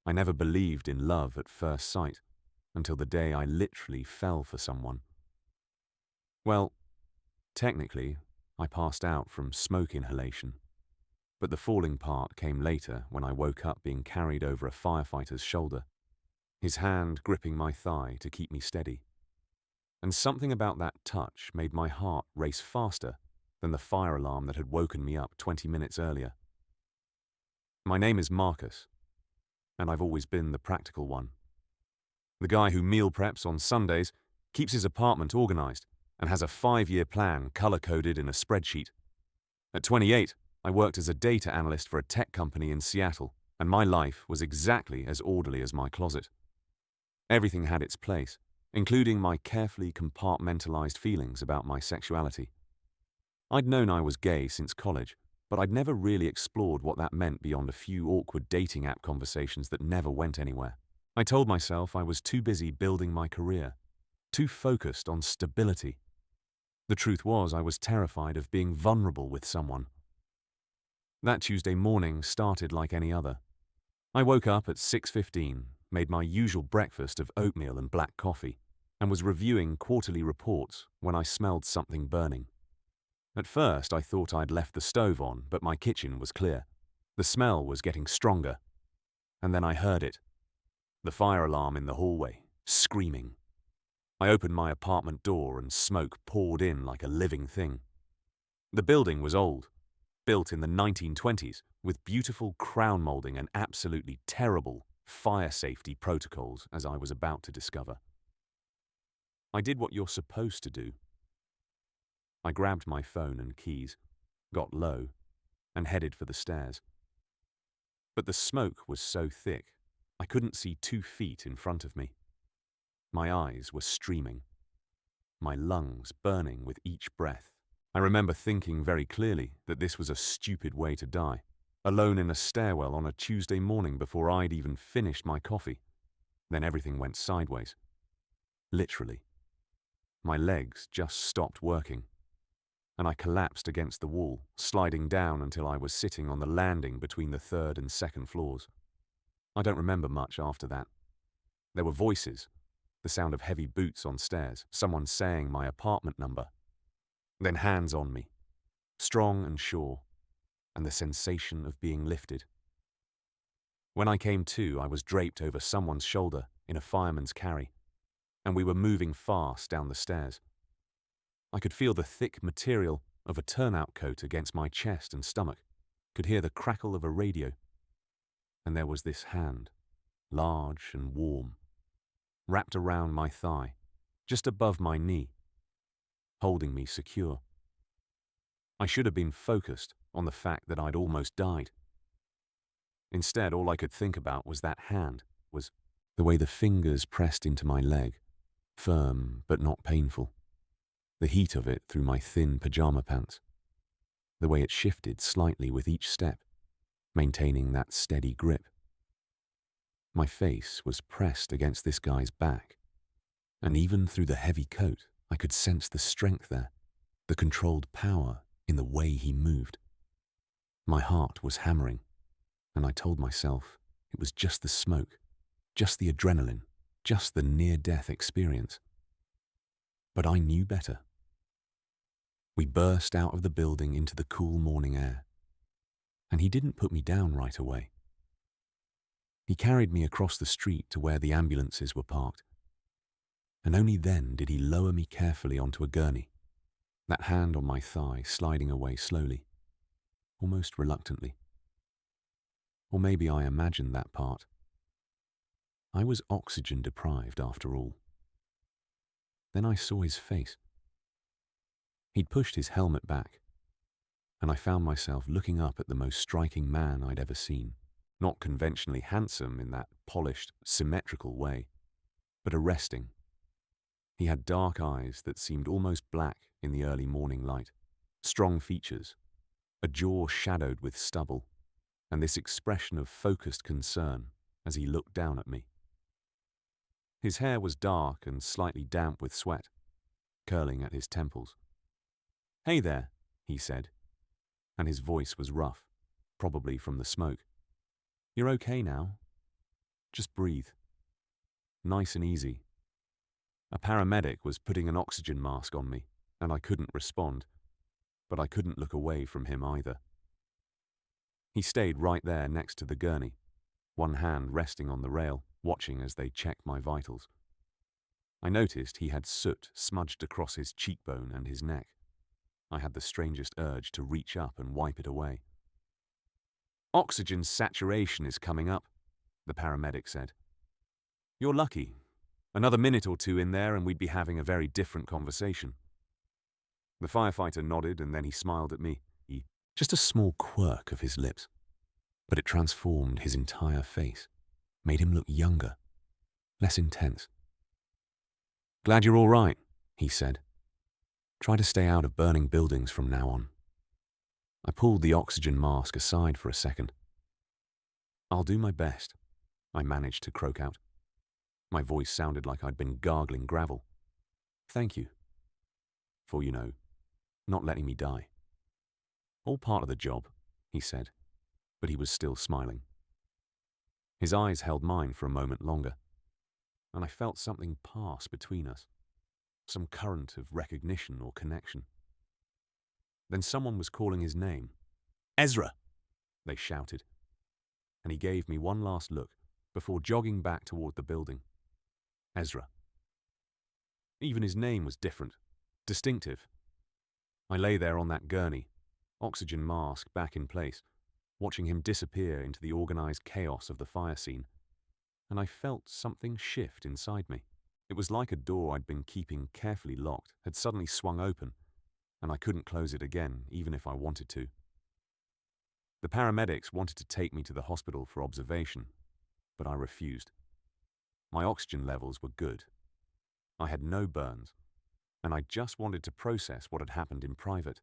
I never believed in love at first sight, until the day I literally fell for someone. Well, technically, I passed out from smoke inhalation, but the falling part came later when I woke up being carried over a firefighter's shoulder, his hand gripping my thigh to keep me steady. And something about that touch made my heart race faster than the fire alarm that had woken me up 20 minutes earlier. My name is Marcus, and I've always been the practical one. The guy who meal preps on Sundays, keeps his apartment organized, and has a 5-year plan color-coded in a spreadsheet. At 28, I worked as a data analyst for a tech company in Seattle, and my life was exactly as orderly as my closet. Everything had its place, including my carefully compartmentalized feelings about my sexuality. I'd known I was gay since college, but I'd never really explored what that meant beyond a few awkward dating app conversations that never went anywhere. I told myself I was too busy building my career, too focused on stability. The truth was I was terrified of being vulnerable with someone. That Tuesday morning started like any other. I woke up at 6:15, made my usual breakfast of oatmeal and black coffee, and was reviewing quarterly reports when I smelled something burning. At first, I thought I'd left the stove on, but my kitchen was clear. The smell was getting stronger. And then I heard it. The fire alarm in the hallway, screaming. I opened my apartment door and smoke poured in like a living thing. The building was old, built in the 1920s, with beautiful crown molding and absolutely terrible fire safety protocols, as I was about to discover. I did what you're supposed to do. I grabbed my phone and keys, got low, and headed for the stairs. But the smoke was so thick, I couldn't see 2 feet in front of me. My eyes were streaming, my lungs burning with each breath. I remember thinking very clearly that this was a stupid way to die, alone in a stairwell on a Tuesday morning before I'd even finished my coffee. Then everything went sideways. Literally. My legs just stopped working, and I collapsed against the wall, sliding down until I was sitting on the landing between the 3rd and 2nd floors. I don't remember much after that. There were voices, the sound of heavy boots on stairs, someone saying my apartment number. Then hands on me, strong and sure, and the sensation of being lifted. When I came to, I was draped over someone's shoulder in a fireman's carry, and we were moving fast down the stairs. I could feel the thick material of a turnout coat against my chest and stomach, could hear the crackle of a radio. And there was this hand, large and warm, wrapped around my thigh, just above my knee, holding me secure. I should have been focused on the fact that I'd almost died. Instead, all I could think about was that hand, was the way the fingers pressed into my leg, firm but not painful. The heat of it through my thin pajama pants. The way it shifted slightly with each step, maintaining that steady grip. My face was pressed against this guy's back, and even through the heavy coat, I could sense the strength there, the controlled power in the way he moved. My heart was hammering, and I told myself it was just the smoke, just the adrenaline, just the near-death experience. But I knew better. We burst out of the building into the cool morning air, and he didn't put me down right away. He carried me across the street to where the ambulances were parked, and only then did he lower me carefully onto a gurney, that hand on my thigh sliding away slowly, almost reluctantly. Or maybe I imagined that part. I was oxygen deprived after all. Then I saw his face. He'd pushed his helmet back, and I found myself looking up at the most striking man I'd ever seen. Not conventionally handsome in that polished, symmetrical way, but arresting. He had dark eyes that seemed almost black in the early morning light, strong features, a jaw shadowed with stubble, and this expression of focused concern as he looked down at me. His hair was dark and slightly damp with sweat, curling at his temples. "Hey there," he said, and his voice was rough, probably from the smoke. "You're okay now?" Just breathe. Nice and easy. A paramedic was putting an oxygen mask on me, and I couldn't respond, but I couldn't look away from him either. He stayed right there next to the gurney, one hand resting on the rail, watching as they checked my vitals. I noticed he had soot smudged across his cheekbone and his neck. I had the strangest urge to reach up and wipe it away. "Oxygen saturation is coming up," the paramedic said. "You're lucky. Another minute or two in there and we'd be having a very different conversation." The firefighter nodded and then he smiled at me. Just a small quirk of his lips, but it transformed his entire face, made him look younger, less intense. "Glad you're all right," he said. "Try to stay out of burning buildings from now on." I pulled the oxygen mask aside for a second. "I'll do my best," I managed to croak out. My voice sounded like I'd been gargling gravel. "Thank you for, not letting me die." "All part of the job," he said, but he was still smiling. His eyes held mine for a moment longer, and I felt something pass between us, some current of recognition or connection. Then someone was calling his name. "Ezra!" they shouted, and he gave me one last look before jogging back toward the building. Ezra. Even his name was different, distinctive. I lay there on that gurney, oxygen mask back in place, watching him disappear into the organized chaos of the fire scene, and I felt something shift inside me. It was like a door I'd been keeping carefully locked had suddenly swung open, and I couldn't close it again, even if I wanted to. The paramedics wanted to take me to the hospital for observation, but I refused. My oxygen levels were good. I had no burns, and I just wanted to process what had happened in private.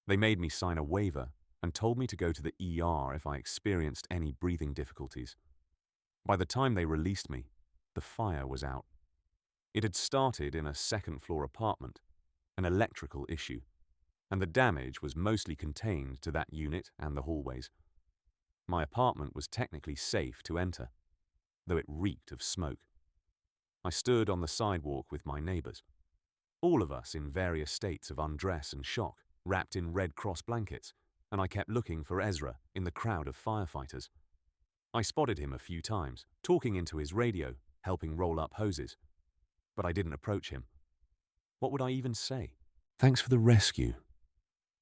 They made me sign a waiver and told me to go to the ER if I experienced any breathing difficulties. By the time they released me, the fire was out. It had started in a second-floor apartment, an electrical issue, and the damage was mostly contained to that unit and the hallways. My apartment was technically safe to enter, though it reeked of smoke. I stood on the sidewalk with my neighbors, all of us in various states of undress and shock, wrapped in Red Cross blankets, and I kept looking for Ezra in the crowd of firefighters. I spotted him a few times, talking into his radio, helping roll up hoses, but I didn't approach him. What would I even say? "Thanks for the rescue.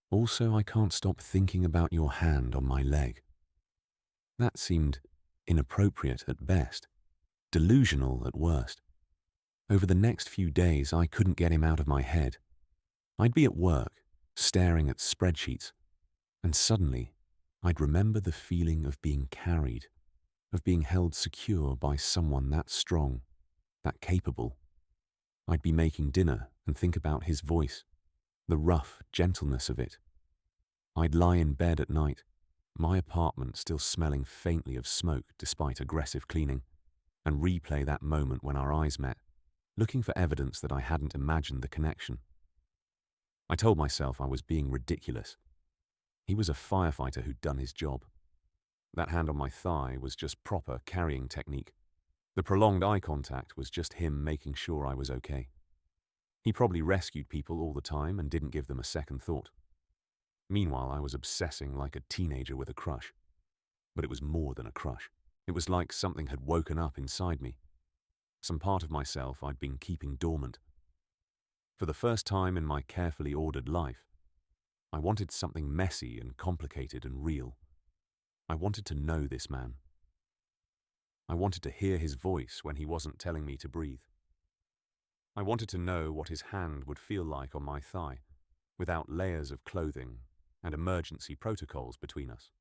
Also, I can't stop thinking about your hand on my leg." That seemed inappropriate at best, delusional at worst. Over the next few days, I couldn't get him out of my head. I'd be at work, staring at spreadsheets, and suddenly, I'd remember the feeling of being carried, of being held secure by someone that strong, that capable. I'd be making dinner and think about his voice, the rough gentleness of it. I'd lie in bed at night, my apartment still smelling faintly of smoke despite aggressive cleaning, and replay that moment when our eyes met, looking for evidence that I hadn't imagined the connection. I told myself I was being ridiculous. He was a firefighter who'd done his job. That hand on my thigh was just proper carrying technique. The prolonged eye contact was just him making sure I was okay. He probably rescued people all the time and didn't give them a second thought. Meanwhile, I was obsessing like a teenager with a crush. But it was more than a crush. It was like something had woken up inside me. Some part of myself I'd been keeping dormant. For the first time in my carefully ordered life, I wanted something messy and complicated and real. I wanted to know this man. I wanted to hear his voice when he wasn't telling me to breathe. I wanted to know what his hand would feel like on my thigh, without layers of clothing and emergency protocols between us.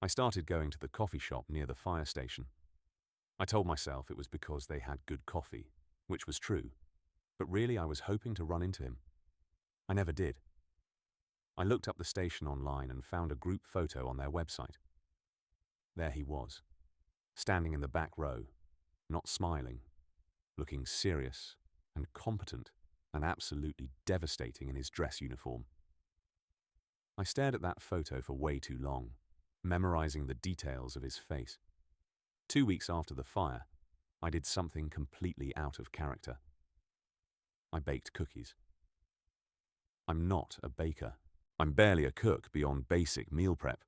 I started going to the coffee shop near the fire station. I told myself it was because they had good coffee, which was true, but really I was hoping to run into him. I never did. I looked up the station online and found a group photo on their website. There he was, standing in the back row, not smiling, looking serious and competent and absolutely devastating in his dress uniform. I stared at that photo for way too long, memorizing the details of his face. 2 weeks after the fire, I did something completely out of character. I baked cookies. I'm not a baker. I'm barely a cook beyond basic meal prep.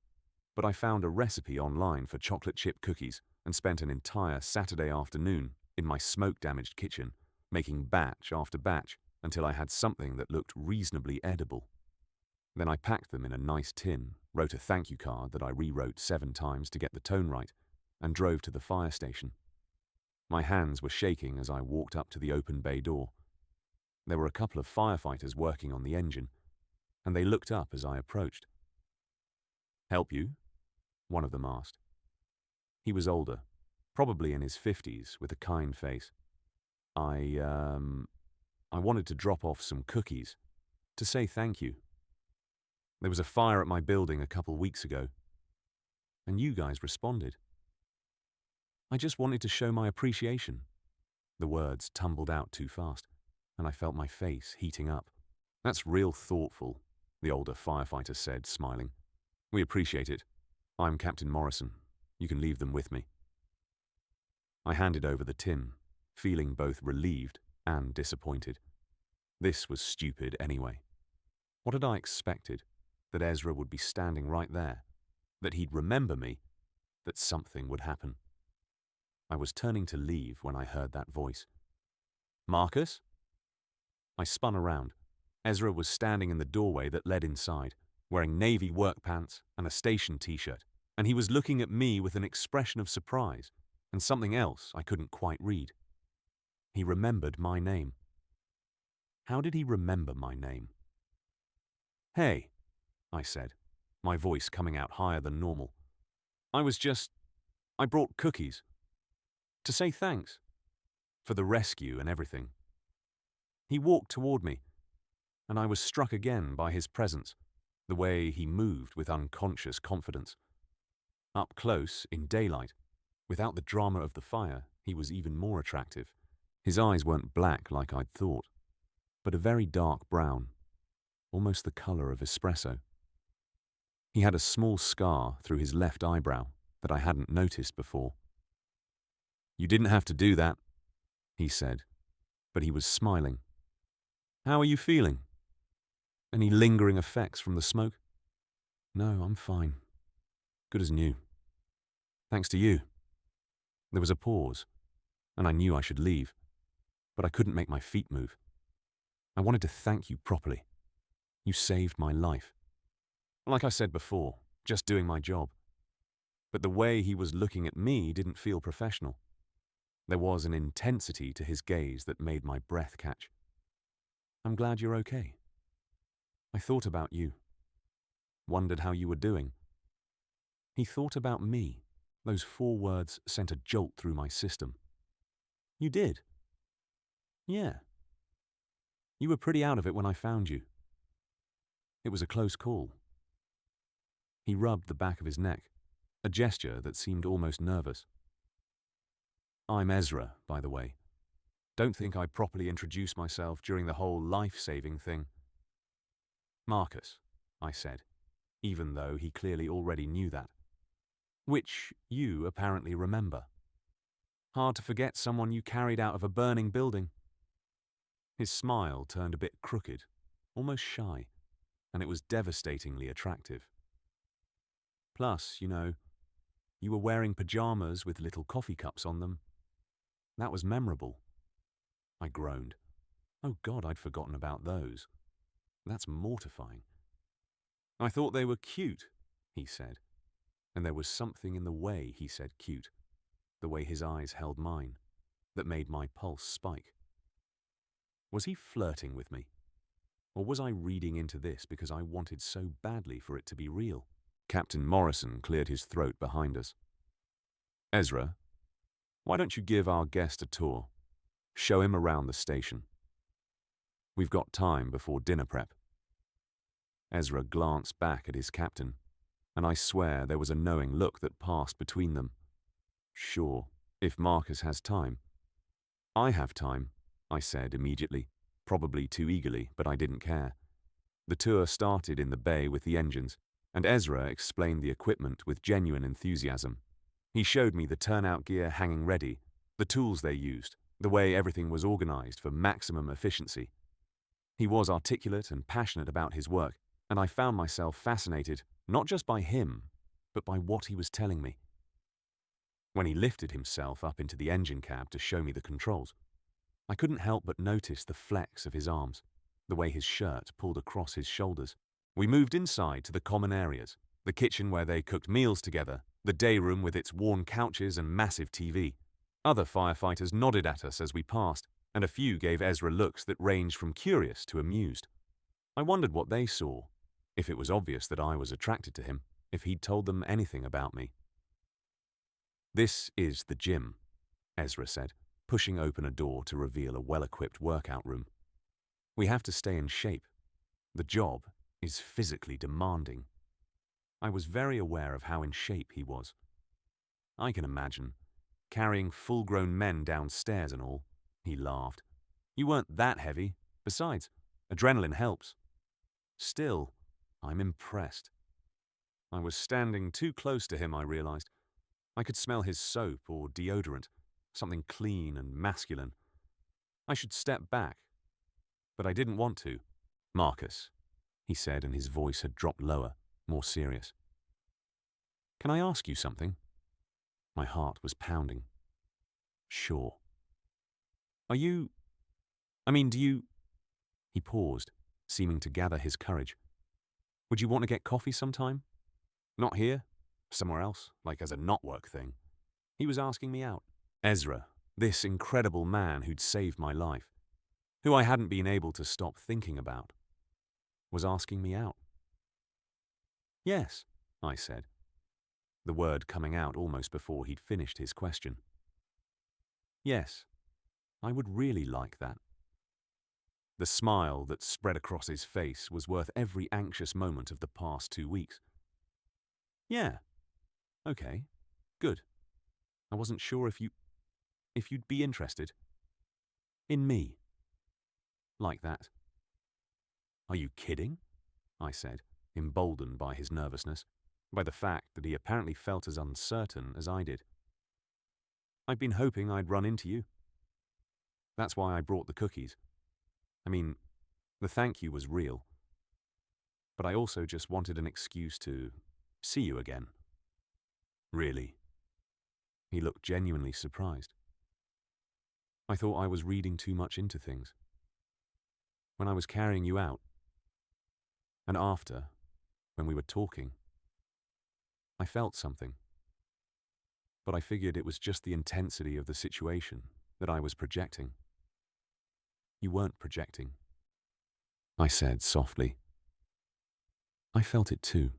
But I found a recipe online for chocolate chip cookies and spent an entire Saturday afternoon in my smoke-damaged kitchen, making batch after batch until I had something that looked reasonably edible. Then I packed them in a nice tin, wrote a thank you card that I rewrote 7 times to get the tone right, and drove to the fire station. My hands were shaking as I walked up to the open bay door. There were a couple of firefighters working on the engine, and they looked up as I approached. "Help you?" one of them asked. He was older, probably in his 50s, with a kind face. I wanted to drop off some cookies to say thank you. There was a fire at my building a couple weeks ago, and you guys responded. I just wanted to show my appreciation. The words tumbled out too fast, and I felt my face heating up. "That's real thoughtful," the older firefighter said, smiling. "We appreciate it. I'm Captain Morrison. You can leave them with me." I handed over the tin, feeling both relieved and disappointed. This was stupid anyway. What had I expected? That Ezra would be standing right there, that he'd remember me, that something would happen. I was turning to leave when I heard that voice. "Marcus?" I spun around. Ezra was standing in the doorway that led inside, wearing navy work pants and a station t-shirt, and he was looking at me with an expression of surprise and something else I couldn't quite read. He remembered my name. How did he remember my name? "Hey," I said, my voice coming out higher than normal. I brought cookies. To say thanks. For the rescue and everything." He walked toward me, and I was struck again by his presence, the way he moved with unconscious confidence. Up close, in daylight, without the drama of the fire, he was even more attractive. His eyes weren't black like I'd thought, but a very dark brown, almost the color of espresso. He had a small scar through his left eyebrow that I hadn't noticed before. "You didn't have to do that," he said, but he was smiling. "How are you feeling? Any lingering effects from the smoke?" "No, I'm fine. Good as new. Thanks to you." There was a pause, and I knew I should leave, but I couldn't make my feet move. I wanted to thank you properly. You saved my life. Like I said before, just doing my job. But the way he was looking at me didn't feel professional. There was an intensity to his gaze that made my breath catch. "I'm glad you're okay. I thought about you. Wondered how you were doing." He thought about me. Those 4 words sent a jolt through my system. "You did?" "Yeah. You were pretty out of it when I found you. It was a close call." He rubbed the back of his neck, a gesture that seemed almost nervous. "I'm Ezra, by the way. Don't think I properly introduced myself during the whole life-saving thing." "Marcus," I said, even though he clearly already knew that. "Which you apparently remember. Hard to forget someone you carried out of a burning building." His smile turned a bit crooked, almost shy, and it was devastatingly attractive. "Plus, you were wearing pajamas with little coffee cups on them. That was memorable." I groaned. Oh God, I'd forgotten about those. That's mortifying. "I thought they were cute," he said, and there was something in the way he said cute, the way his eyes held mine, that made my pulse spike. Was he flirting with me? Or was I reading into this because I wanted so badly for it to be real? Captain Morrison cleared his throat behind us. "Ezra, why don't you give our guest a tour? Show him around the station. We've got time before dinner prep." Ezra glanced back at his captain, and I swear there was a knowing look that passed between them. "Sure, if Marcus has time." "I have time," I said immediately, probably too eagerly, but I didn't care. The tour started in the bay with the engines, and Ezra explained the equipment with genuine enthusiasm. He showed me the turnout gear hanging ready, the tools they used, the way everything was organized for maximum efficiency. He was articulate and passionate about his work, and I found myself fascinated not just by him, but by what he was telling me. When he lifted himself up into the engine cab to show me the controls, I couldn't help but notice the flex of his arms, the way his shirt pulled across his shoulders. We moved inside to the common areas, the kitchen where they cooked meals together, the day room with its worn couches and massive TV. Other firefighters nodded at us as we passed, and a few gave Ezra looks that ranged from curious to amused. I wondered what they saw, if it was obvious that I was attracted to him, if he'd told them anything about me. "This is the gym," Ezra said, pushing open a door to reveal a well-equipped workout room. "We have to stay in shape. The job is physically demanding." I was very aware of how in shape he was. I can imagine, carrying full-grown men downstairs and all. He laughed. "You weren't that heavy. Besides, adrenaline helps." Still, I'm impressed. I was standing too close to him, I realized. I could smell his soap or deodorant, something clean and masculine. I should step back, but I didn't want to. "Marcus," he said, and his voice had dropped lower, more serious. "Can I ask you something?" My heart was pounding. "Sure." Do you... He paused, seeming to gather his courage. "Would you want to get coffee sometime? Not here? Somewhere else, like as a not-work thing?" He was asking me out. Ezra, this incredible man who'd saved my life, who I hadn't been able to stop thinking about, was asking me out. "Yes," I said, the word coming out almost before he'd finished his question. "Yes, I would really like that." The smile that spread across his face was worth every anxious moment of the past 2 weeks. "Yeah, okay, good. I wasn't sure if you'd be interested. In me. Like that." "Are you kidding?" I said, emboldened by his nervousness, by the fact that he apparently felt as uncertain as I did. "I'd been hoping I'd run into you. That's why I brought the cookies. The thank you was real. But I also just wanted an excuse to see you again." "Really?" He looked genuinely surprised. "I thought I was reading too much into things. When I was carrying you out, and after, when we were talking, I felt something. But I figured it was just the intensity of the situation that I was projecting." "You weren't projecting," I said softly. I felt it too.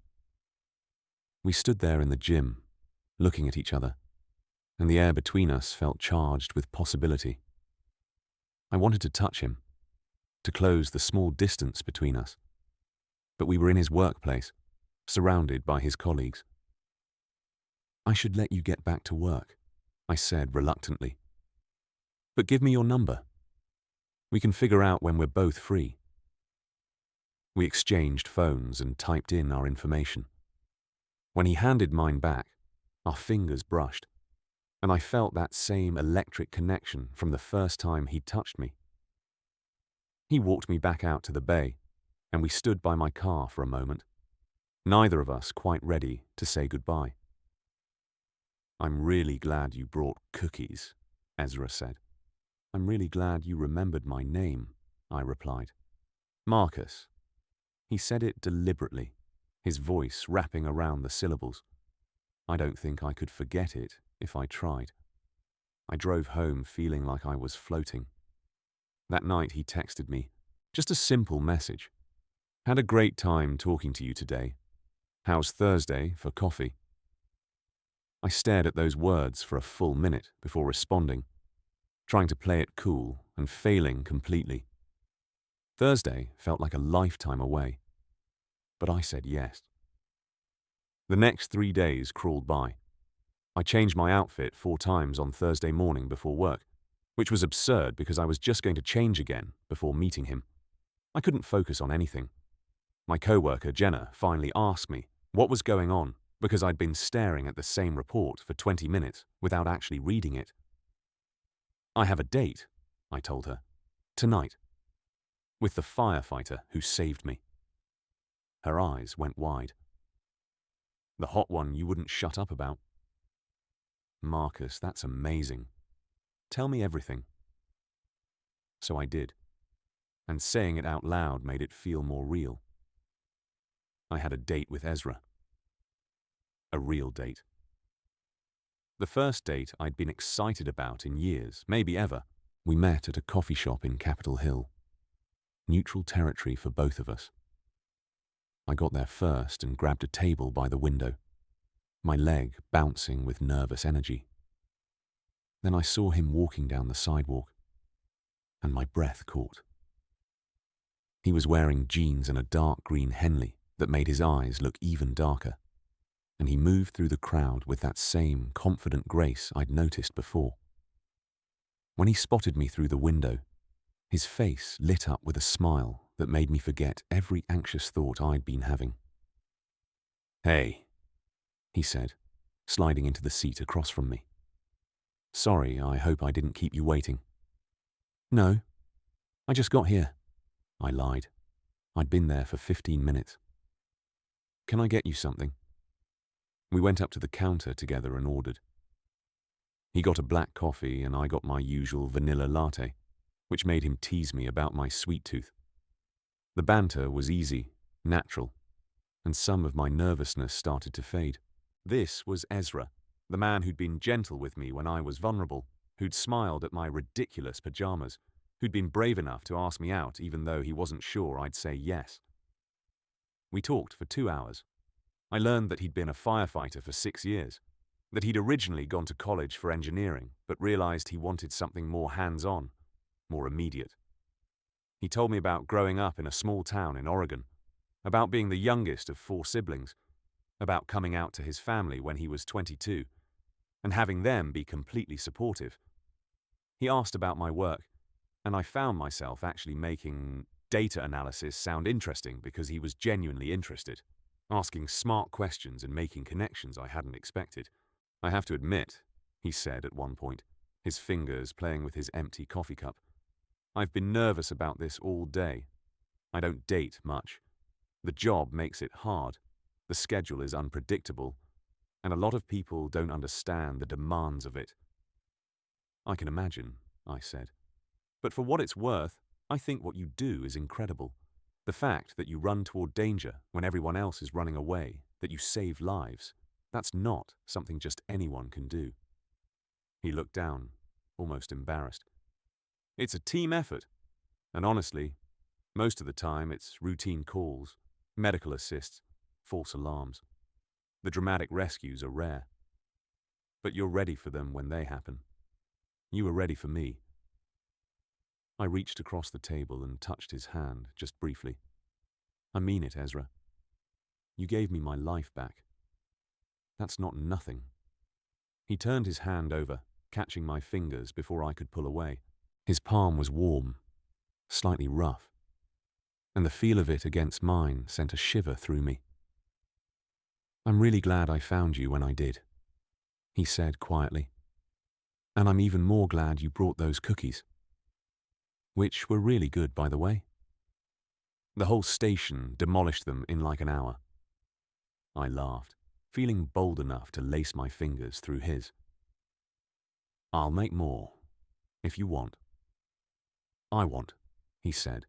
We stood there in the gym, looking at each other, and the air between us felt charged with possibility. I wanted to touch him, to close the small distance between us. But we were in his workplace, surrounded by his colleagues. "I should let you get back to work," I said reluctantly. "But give me your number. We can figure out when we're both free." We exchanged phones and typed in our information. When he handed mine back, our fingers brushed, and I felt that same electric connection from the first time he touched me. He walked me back out to the bay, and we stood by my car for a moment, neither of us quite ready to say goodbye. "I'm really glad you brought cookies," Ezra said. "I'm really glad you remembered my name," I replied. "Marcus." He said it deliberately, his voice wrapping around the syllables. I don't think I could forget it if I tried. I drove home feeling like I was floating. That night he texted me, just a simple message. "Had a great time talking to you today. How's Thursday for coffee?" I stared at those words for a full minute before responding, trying to play it cool and failing completely. Thursday felt like a lifetime away, but I said yes. The next 3 days crawled by. I changed my outfit 4 times on Thursday morning before work, which was absurd because I was just going to change again before meeting him. I couldn't focus on anything. My coworker, Jenna, finally asked me what was going on, because I'd been staring at the same report for 20 minutes without actually reading it. I have a date, I told her, tonight, with the firefighter who saved me. Her eyes went wide. The hot one you wouldn't shut up about. Marcus, that's amazing. Tell me everything. So I did, and saying it out loud made it feel more real. I had a date with Ezra. A real date. The first date I'd been excited about in years, maybe ever. We met at a coffee shop in Capitol Hill. Neutral territory for both of us. I got there first and grabbed a table by the window, my leg bouncing with nervous energy. Then I saw him walking down the sidewalk, and my breath caught. He was wearing jeans and a dark green Henley that made his eyes look even darker, and he moved through the crowd with that same confident grace I'd noticed before. When he spotted me through the window, his face lit up with a smile that made me forget every anxious thought I'd been having. "Hey," he said, sliding into the seat across from me. "Sorry, I hope I didn't keep you waiting." "No, I just got here," I lied. I'd been there for 15 minutes. "Can I get you something?" We went up to the counter together and ordered. He got a black coffee and I got my usual vanilla latte, which made him tease me about my sweet tooth. The banter was easy, natural, and some of my nervousness started to fade. This was Ezra, the man who'd been gentle with me when I was vulnerable, who'd smiled at my ridiculous pajamas, who'd been brave enough to ask me out even though he wasn't sure I'd say yes. We talked for 2 hours. I learned that he'd been a firefighter for 6 years, that he'd originally gone to college for engineering but realized he wanted something more hands-on, more immediate. He told me about growing up in a small town in Oregon, about being the youngest of 4 siblings, about coming out to his family when he was 22, and having them be completely supportive. He asked about my work, and I found myself actually making data analysis sound interesting because he was genuinely interested, asking smart questions and making connections I hadn't expected. "I have to admit," he said at one point, his fingers playing with his empty coffee cup, "I've been nervous about this all day. I don't date much. The job makes it hard. The schedule is unpredictable, and a lot of people don't understand the demands of it." "I can imagine," I said. "But for what it's worth, I think what you do is incredible. The fact that you run toward danger when everyone else is running away, that you save lives, that's not something just anyone can do." He looked down, almost embarrassed. "It's a team effort, and honestly, most of the time it's routine calls, medical assists, false alarms. The dramatic rescues are rare. But you're ready for them when they happen. You were ready for me." I reached across the table and touched his hand, just briefly. "I mean it, Ezra. You gave me my life back. That's not nothing." He turned his hand over, catching my fingers before I could pull away. His palm was warm, slightly rough, and the feel of it against mine sent a shiver through me. "I'm really glad I found you when I did," he said quietly. "And I'm even more glad you brought those cookies. Which were really good, by the way. The whole station demolished them in like an hour." I laughed, feeling bold enough to lace my fingers through his. "I'll make more, if you want." "I want," he said,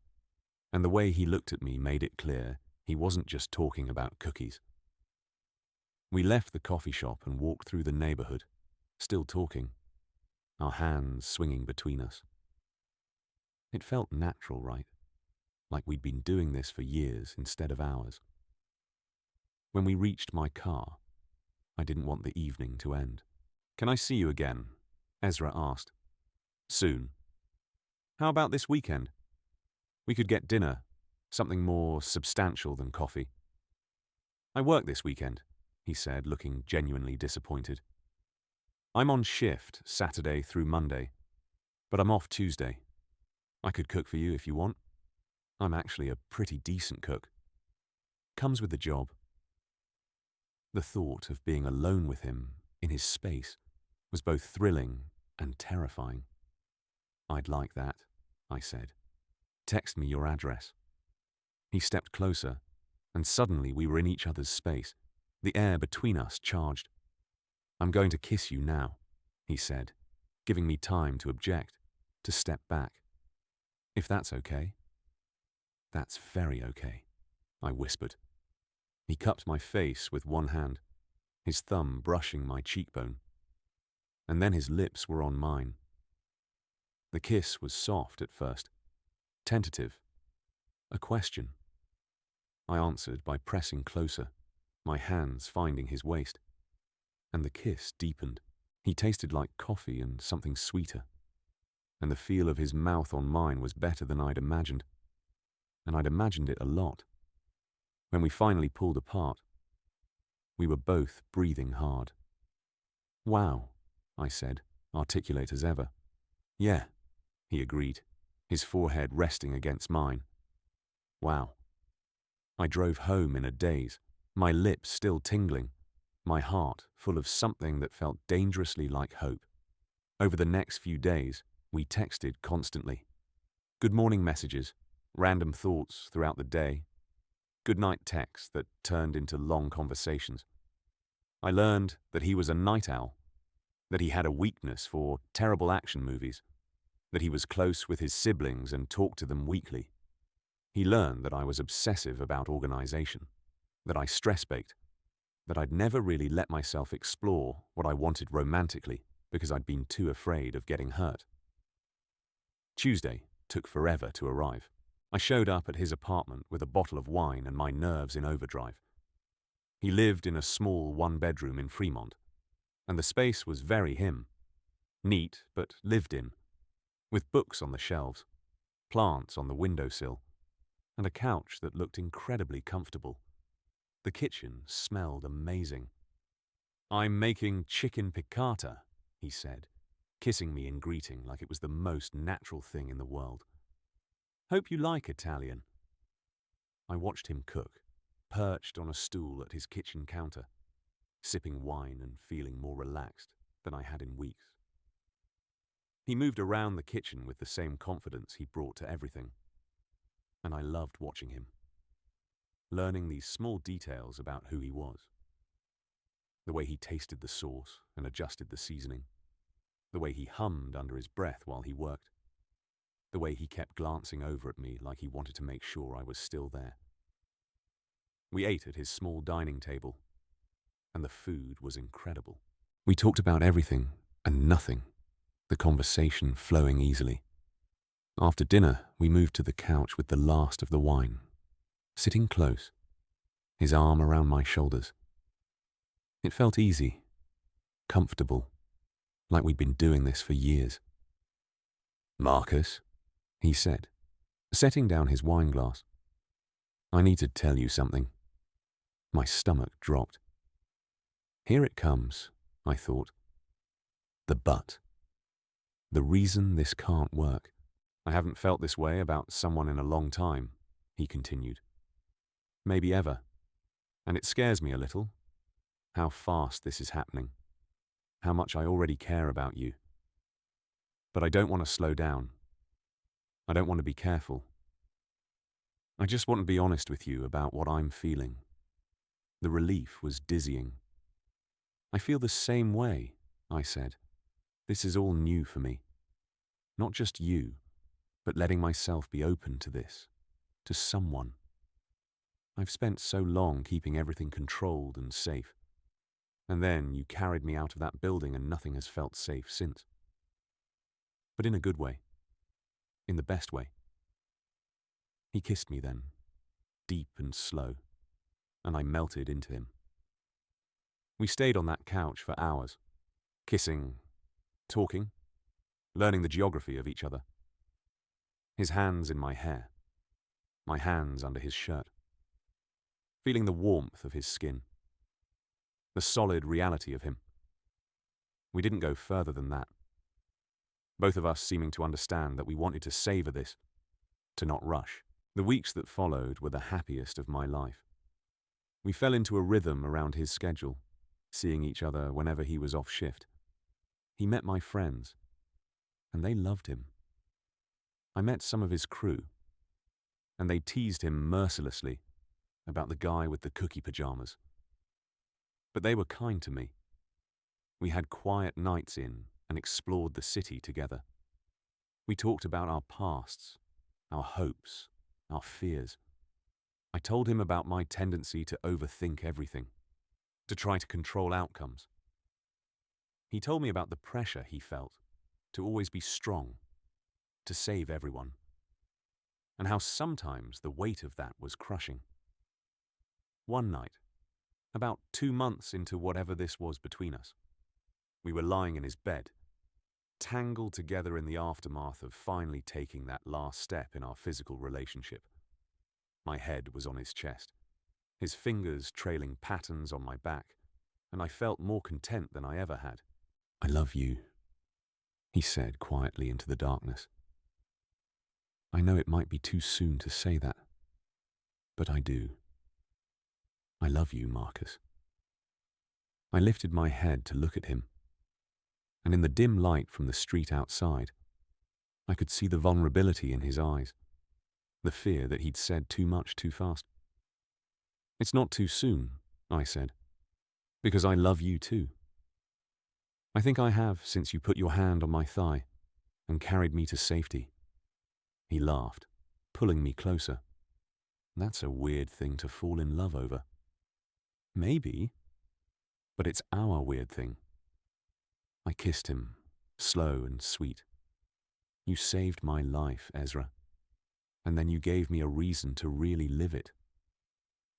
and the way he looked at me made it clear he wasn't just talking about cookies. We left the coffee shop and walked through the neighborhood, still talking, our hands swinging between us. It felt natural, right? Like we'd been doing this for years instead of hours. When we reached my car, I didn't want the evening to end. "Can I see you again?" Ezra asked. "Soon. How about this weekend? We could get dinner, something more substantial than coffee." "I work this weekend," he said, looking genuinely disappointed. "I'm on shift Saturday through Monday, but I'm off Tuesday. I could cook for you if you want. I'm actually a pretty decent cook. Comes with the job." The thought of being alone with him in his space was both thrilling and terrifying. "I'd like that," I said. "Text me your address." He stepped closer, and suddenly we were in each other's space, the air between us charged. "I'm going to kiss you now," he said, giving me time to object, to step back. "If that's okay." "That's very okay," I whispered. He cupped my face with one hand, his thumb brushing my cheekbone, and then his lips were on mine. The kiss was soft at first, tentative, a question. I answered by pressing closer, my hands finding his waist, and the kiss deepened. He tasted like coffee and something sweeter, and the feel of his mouth on mine was better than I'd imagined, and I'd imagined it a lot. When we finally pulled apart, we were both breathing hard. "Wow," I said, articulate as ever. "Yeah," he agreed, his forehead resting against mine. "Wow." I drove home in a daze, my lips still tingling, my heart full of something that felt dangerously like hope. Over the next few days, we texted constantly. Good morning messages, random thoughts throughout the day, good night texts that turned into long conversations. I learned that he was a night owl, that he had a weakness for terrible action movies, that he was close with his siblings and talked to them weekly. He learned that I was obsessive about organization, that I stress-baked, that I'd never really let myself explore what I wanted romantically because I'd been too afraid of getting hurt. Tuesday took forever to arrive. I showed up at his apartment with a bottle of wine and my nerves in overdrive. He lived in a small one-bedroom in Fremont, and the space was very him. Neat, but lived in, with books on the shelves, plants on the windowsill, and a couch that looked incredibly comfortable. The kitchen smelled amazing. "I'm making chicken piccata," he said, kissing me in greeting like it was the most natural thing in the world. "Hope you like Italian." I watched him cook, perched on a stool at his kitchen counter, sipping wine and feeling more relaxed than I had in weeks. He moved around the kitchen with the same confidence he brought to everything, and I loved watching him, learning these small details about who he was. The way he tasted the sauce and adjusted the seasoning, the way he hummed under his breath while he worked, the way he kept glancing over at me like he wanted to make sure I was still there. We ate at his small dining table, and the food was incredible. We talked about everything and nothing, the conversation flowing easily. After dinner, we moved to the couch with the last of the wine, sitting close, his arm around my shoulders. It felt easy, comfortable, like we'd been doing this for years. "Marcus," he said, setting down his wine glass. "I need to tell you something." My stomach dropped. Here it comes, I thought. The but. The reason this can't work. "I haven't felt this way about someone in a long time," he continued. "Maybe ever. And it scares me a little. How fast this is happening. How much I already care about you. But I don't want to slow down. I don't want to be careful. I just want to be honest with you about what I'm feeling." The relief was dizzying. "I feel the same way," I said. "This is all new for me. Not just you, but letting myself be open to this, to someone. I've spent so long keeping everything controlled and safe. And then you carried me out of that building and nothing has felt safe since. But in a good way. In the best way." He kissed me then, deep and slow, and I melted into him. We stayed on that couch for hours, kissing, talking, learning the geography of each other. His hands in my hair, my hands under his shirt, feeling the warmth of his skin, the solid reality of him. We didn't go further than that. Both of us seeming to understand that we wanted to savor this, to not rush. The weeks that followed were the happiest of my life. We fell into a rhythm around his schedule, seeing each other whenever he was off shift. He met my friends, and they loved him. I met some of his crew, and they teased him mercilessly about the guy with the cookie pajamas. But they were kind to me. We had quiet nights in and explored the city together. We talked about our pasts, our hopes, our fears. I told him about my tendency to overthink everything, to try to control outcomes. He told me about the pressure he felt to always be strong, to save everyone, and how sometimes the weight of that was crushing. One night, about 2 months into whatever this was between us, we were lying in his bed, tangled together in the aftermath of finally taking that last step in our physical relationship. My head was on his chest, his fingers trailing patterns on my back, and I felt more content than I ever had. "I love you," he said quietly into the darkness. "I know it might be too soon to say that, but I do. I love you, Marcus." I lifted my head to look at him, and in the dim light from the street outside, I could see the vulnerability in his eyes, the fear that he'd said too much too fast. "It's not too soon," I said, "because I love you too. I think I have since you put your hand on my thigh and carried me to safety." He laughed, pulling me closer. "That's a weird thing to fall in love over." "Maybe, but it's our weird thing." I kissed him, slow and sweet. "You saved my life, Ezra, and then you gave me a reason to really live it."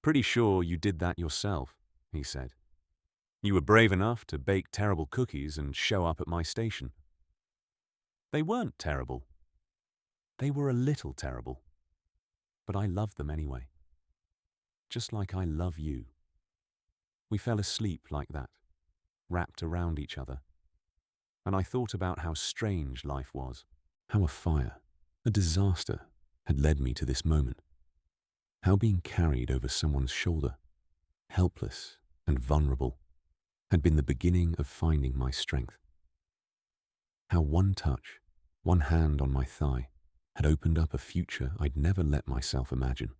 "Pretty sure you did that yourself," he said. "You were brave enough to bake terrible cookies and show up at my station." "They weren't terrible. They were a little terrible, but I loved them anyway. Just like I love you." We fell asleep like that, wrapped around each other, and I thought about how strange life was, how a fire, a disaster, had led me to this moment, how being carried over someone's shoulder, helpless and vulnerable, had been the beginning of finding my strength. How one touch, one hand on my thigh, had opened up a future I'd never let myself imagine.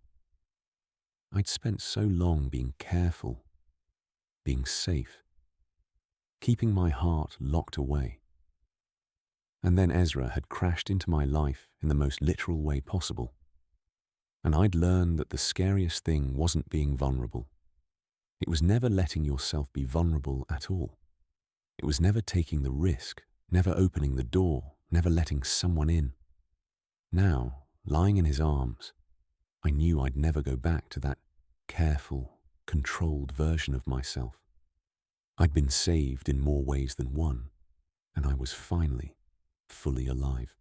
I'd spent so long being careful, being safe, keeping my heart locked away. And then Ezra had crashed into my life in the most literal way possible. And I'd learned that the scariest thing wasn't being vulnerable. It was never letting yourself be vulnerable at all. It was never taking the risk, never opening the door, never letting someone in. Now, lying in his arms, I knew I'd never go back to that careful, controlled version of myself. I'd been saved in more ways than one, and I was finally fully alive.